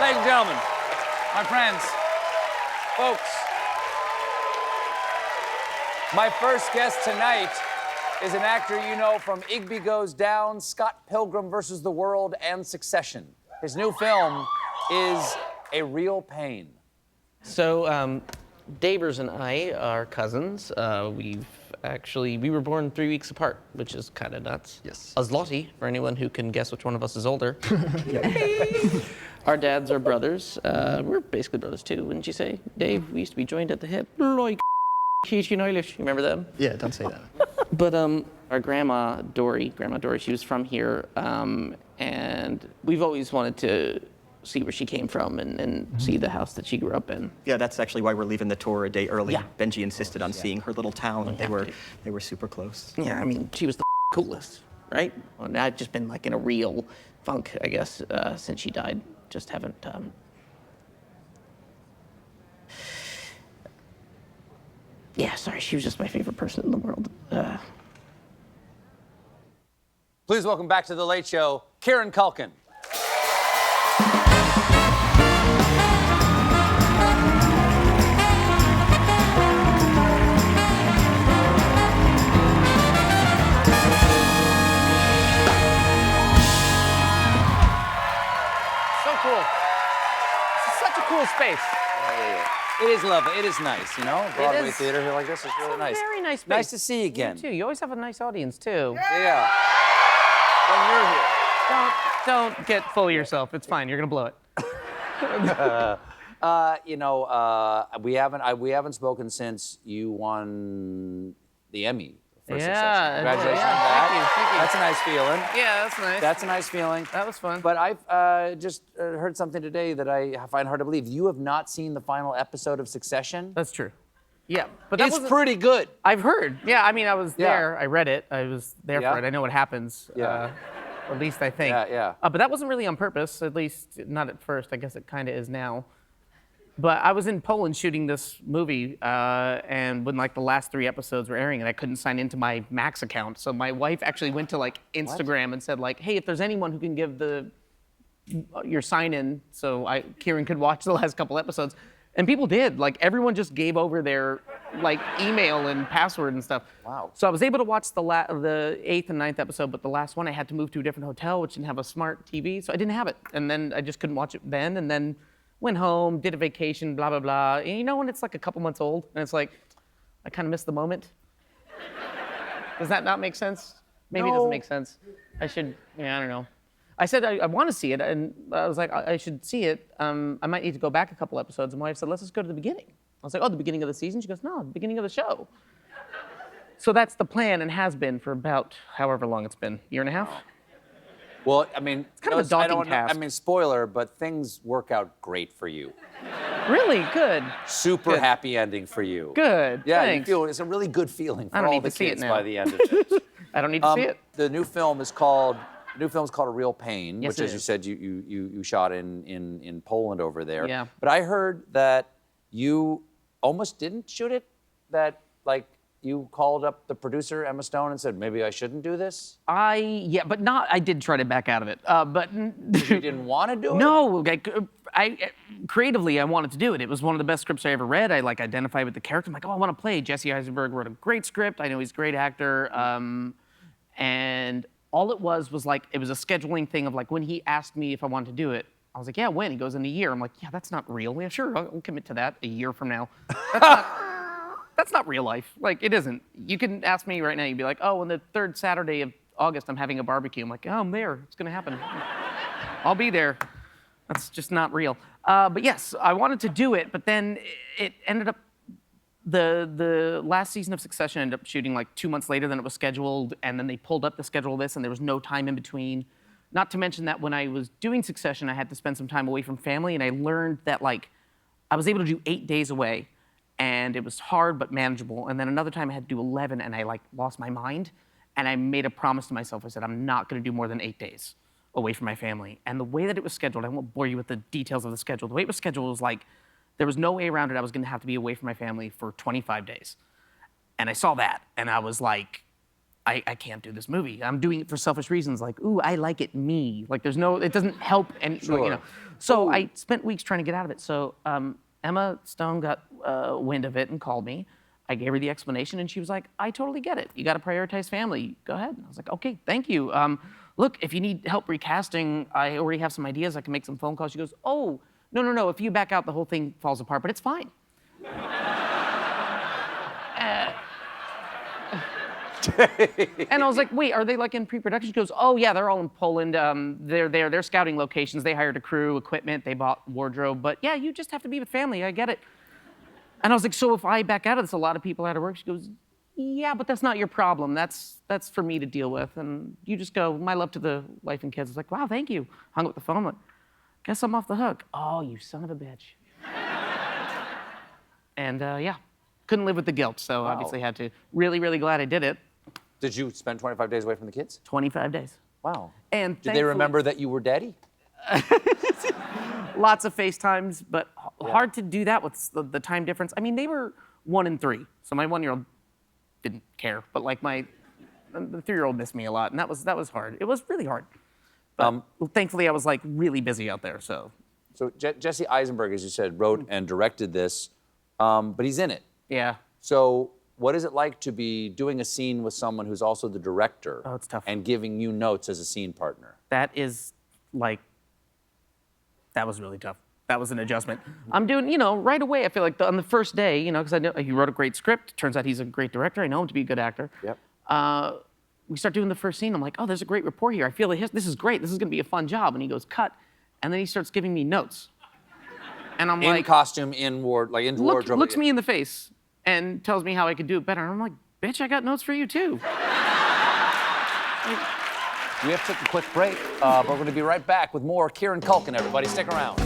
Ladies and gentlemen, my friends, folks, my first guest tonight is an actor you know from Igby Goes Down, Scott Pilgrim vs. the World, and Succession. His new film is A Real Pain. So, Davers and I are cousins. We were born 3 weeks apart, which is kind of nuts. Yes. A Zloty, for anyone who can guess which one of us is older. Our dads are brothers. We're basically brothers too, wouldn't you say? Dave, we used to be joined at the hip, like Keith and Eilish. You remember them? Yeah, don't say that. But our Grandma Dory, she was from here, and we've always wanted to see where she came from and see the house that she grew up in. Yeah, that's actually why we're leaving the tour a day early. Yeah. Benji insisted on seeing her little town. They were super close. Yeah, I mean, she was the coolest, right? Well, I've just been like in a real funk, I guess, since she died. Just haven't. Yeah, sorry, she was just my favorite person in the world. Please welcome back to The Late Show, Kieran Culkin. Space. It is lovely. It is nice, you know? Broadway is. theater here like this is really nice. Very nice space. Nice to see you again. You too. You always have a nice audience too. Yeah. When you're here. Don't get full of yourself. It's fine. You're gonna blow it. We haven't spoken since you won the Emmy for Succession. Congratulations on that. Thank you. That's a nice feeling. Yeah, that's nice. That's a nice feeling. That was fun. But I've just heard something today that I find hard to believe. You have not seen the final episode of Succession? That's true. Yeah, but that It's wasn't- pretty good. I've heard. Yeah, I mean, I was Yeah. there. I read it. I was there Yeah. for it. I know what happens. Yeah. At least I think. Yeah. But that wasn't really on purpose. At least not at first. I guess it kind of is now. But I was in Poland shooting this movie, and when like the last 3 episodes were airing, and I couldn't sign into my Max account, so my wife actually went to like Instagram and said like, "Hey, if there's anyone who can give your sign in, so Kieran could watch the last couple episodes," and people did. Like everyone just gave over their like email and password and stuff. Wow. So I was able to watch the 8th and 9th episode, but the last one I had to move to a different hotel, which didn't have a smart TV, so I didn't have it, and then I just couldn't watch it then, and then went home, did a vacation, blah, blah, blah. And you know when it's like a couple months old and it's like, I kind of missed the moment? Does that not make sense? Maybe it doesn't make sense. I don't know. I said I want to see it, and I was like, I should see it. I might need to go back a couple episodes. And my wife said, let's just go to the beginning. I was like, oh, the beginning of the season? She goes, no, the beginning of the show. So that's the plan and has been for about however long it's been, year and a half? Well, I mean, it's kind of a daunting task. I mean, spoiler, but things work out great for you. Really? Good. Super happy ending for you. Good. Yeah, Thanks. you feel it's a really good feeling for I don't all need the to see it kids now. by the end of it. I don't need to see it. The new film is called A Real Pain, Yes, which, it as you is. said, you shot in Poland over there. Yeah. But I heard that you almost didn't shoot it. That like you called up the producer Emma Stone and said maybe I shouldn't do this. I did try to back out of it, but You didn't want to do it. no, creatively I wanted to do it. It was one of the best scripts I ever read. I like identified with the character. I'm like, oh, I want to play. Jesse Eisenberg wrote a great script. I know he's a great actor, and all it was like it was a scheduling thing of like when he asked me if I wanted to do it. I was like, yeah, when? He goes, in a year. I'm like, yeah, that's not real. Yeah, sure, I'll commit to that a year from now. That's not real life. Like, it isn't. You can ask me right now, you'd be like, oh, on the 3rd Saturday of August, I'm having a barbecue. I'm like, oh, I'm there. It's gonna happen. I'll be there. That's just not real. But yes, I wanted to do it, but then it ended up, the last season of Succession ended up shooting like 2 months later than it was scheduled, and then they pulled up the schedule of this, and there was no time in between. Not to mention that when I was doing Succession, I had to spend some time away from family, and I learned that like, I was able to do 8 days away, and it was hard but manageable. And then another time I had to do 11, and I like lost my mind, and I made a promise to myself. I said, I'm not gonna do more than 8 days away from my family. And the way that it was scheduled, I won't bore you with the details of the schedule. The way it was scheduled was like, there was no way around it. I was gonna have to be away from my family for 25 days. And I saw that, and I was like, I can't do this movie. I'm doing it for selfish reasons, like, ooh, I like it me. Like, there's no, it doesn't help any, Sure. you know. So I spent weeks trying to get out of it. So Emma Stone got wind of it and called me. I gave her the explanation, and she was like, I totally get it. You got to prioritize family. Go ahead. And I was like, okay, thank you. Look, if you need help recasting, I already have some ideas. I can make some phone calls. She goes, oh, no. If you back out, the whole thing falls apart, but it's fine. And I was like, wait, are they like in pre-production? She goes, oh yeah, they're all in Poland. They're there, they're scouting locations. They hired a crew, equipment, they bought wardrobe. But yeah, you just have to be with family, I get it. And I was like, so if I back out of this, a lot of people out of work. She goes, yeah, but that's not your problem. That's for me to deal with. And you just go, my love to the wife and kids. I was like, wow, thank you. Hung up the phone, like, guess I'm off the hook. Oh, you son of a bitch. And yeah, couldn't live with the guilt, so obviously had to. Really, really glad I did it. Did you spend 25 days away from the kids? 25 days. Wow. And did they remember that you were daddy? Lots of FaceTimes, but hard to do that with the time difference. I mean, they were 1 and 3, so my 1-year-old didn't care, but like the 3-year-old missed me a lot, and that was hard. It was really hard. But thankfully, I was like really busy out there, so. So Jesse Eisenberg, as you said, wrote and directed this, but he's in it. Yeah. So what is it like to be doing a scene with someone who's also the director? Oh, it's tough. And giving you notes as a scene partner? That is like, that was really tough. That was an adjustment. I'm doing, you know, right away, I feel like on the first day, you know, because I know he wrote a great script. Turns out he's a great director. I know him to be a good actor. Yep. We start doing the first scene. I'm like, oh, there's a great rapport here. I feel like this is great. This is going to be a fun job. And he goes, cut. And then he starts giving me notes. And I'm like, in costume, in wardrobe. Looks me in the face and tells me how I could do it better. And I'm like, bitch, I got notes for you too. We have to take a quick break, but we're going to be right back with more Kieran Culkin, everybody. Stick around.